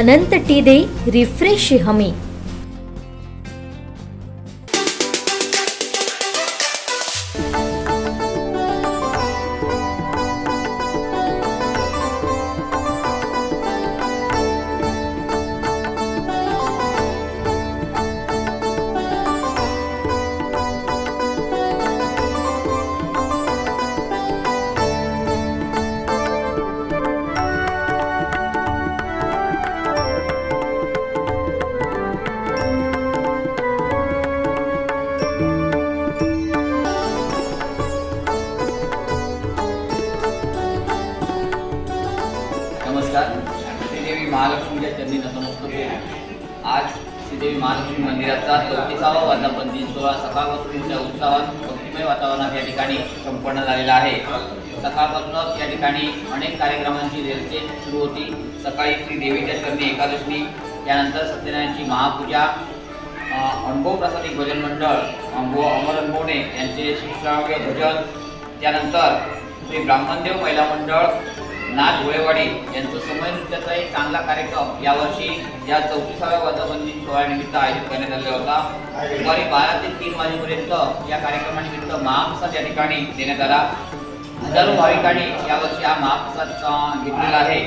अनंत टीदे refresh हमी। नमस्कार। श्रीदेवी महालक्ष्मीच्या चरणी नतमस्तक होतो। आज श्रीदेवी महालक्ष्मी मंदिराचा 34वा वर्धापन दिन सोहळा सकाळपासून मोठ्या उत्साहात भक्तिमय वातावरणात या ठिकाणी संपन्न झालेला आहे। सकाळपासूनच या ठिकाणी अनेक कार्यक्रमांची रेलचेल सुरू होती। सकाळी श्री देवीच्या चरणी एकादशी, त्यानंतर सत्यनारायणची महापूजा, अनुभव प्रसादिक भजन मंडळ अमर अनबोणे यांचे श्राव्य भजन, त्यानंतर श्री ब्राह्मणदेव महिला मंडळ नाथ घोळेवाडी यांचं समय नृत्याचा एक चांगला कार्यक्रम यावर्षी या 34व्या वर्धापन दिन सोहळ्यानिमित्त आयोजित करण्यात आलेला होता। दुपारी 12 ते 3 वाजेपर्यंत या कार्यक्रमानिमित्त महाप्रसाद या ठिकाणी देण्यात आला। हजारो भाविकांनी यावर्षी हा महाप्रसाद घेतलेला आहे।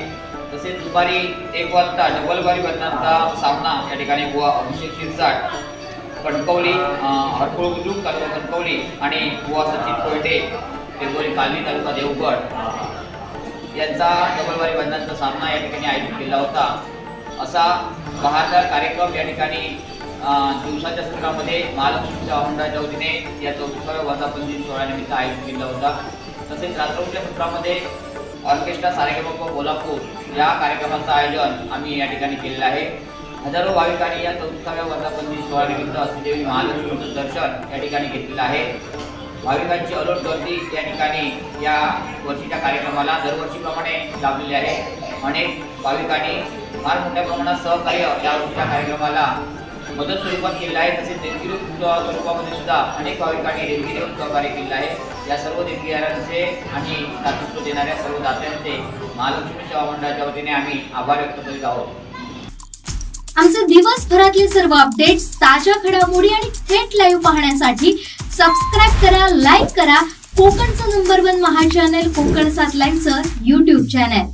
तसेच दुपारी 1 वाजता डबलबारी बंधांचा सामना या ठिकाणी बुवा अभिषेक शिरसाट कणकवली हरकुळ बुद्रुक तालुका कणकवली आणि बुवा सचिन कोयटे टेंबोली कालनी तालुका देवगड यांचा डबलबारी बंधांचा सामना या ठिकाणी आयोजित केला होता। असा बहारदार कार्यक्रम या ठिकाणी दिवसाच्या सत्रामध्ये महालक्ष्मीच्या मंडळाच्या वतीने या 34व्या वर्धापन दिन सोहळ्यानिमित्त आयोजित केला होता। तसेच रात्रौच्या सत्रामध्ये ऑर्केस्ट्रा सारेगमप कोल्हापूर या कार्यक्रमाचं आयोजन आम्ही या ठिकाणी केलेलं आहे। हजारो भाविकांनी या 34व्या वर्धापन दिन सोहळ्यानिमित्त श्रीदेवी महालक्ष्मीचं दर्शन या ठिकाणी घेतलेलं आहे। भाविकांची अलोट गर्दी या ठिकाणी या वर्षीच्या कार्यक्रमाला दरवर्षीप्रमाणे लाभलेली आहे। अनेक भाविकांनी फार मोठ्या प्रमाणात सहकार्य या वर्षीच्या कार्यक्रमाला मदत स्वरूपात केलेलं आहे। तसेच देणगी स्वरूपामध्ये सुद्धा अनेक भाविकांनी देणगी देऊन सहकार्य केलेलं आहे। या सर्व देणगीदारांचे आणि दातृत्व देणाऱ्या सर्व दात्यांचे महालक्ष्मी सेवा मंडळाच्या वतीने आम्ही आभार व्यक्त करीत आहोत। आमचे दिवसभरातले सर्व अपडेट्स, ताज्या घडामोडी आणि थेट लाईव्ह पाहण्यासाठी सबस्क्राइब करा, लाईक करा कोकणचं नंबर 1 महा चॅनल कोकण 7 लाईव्हचं YouTube चॅनल।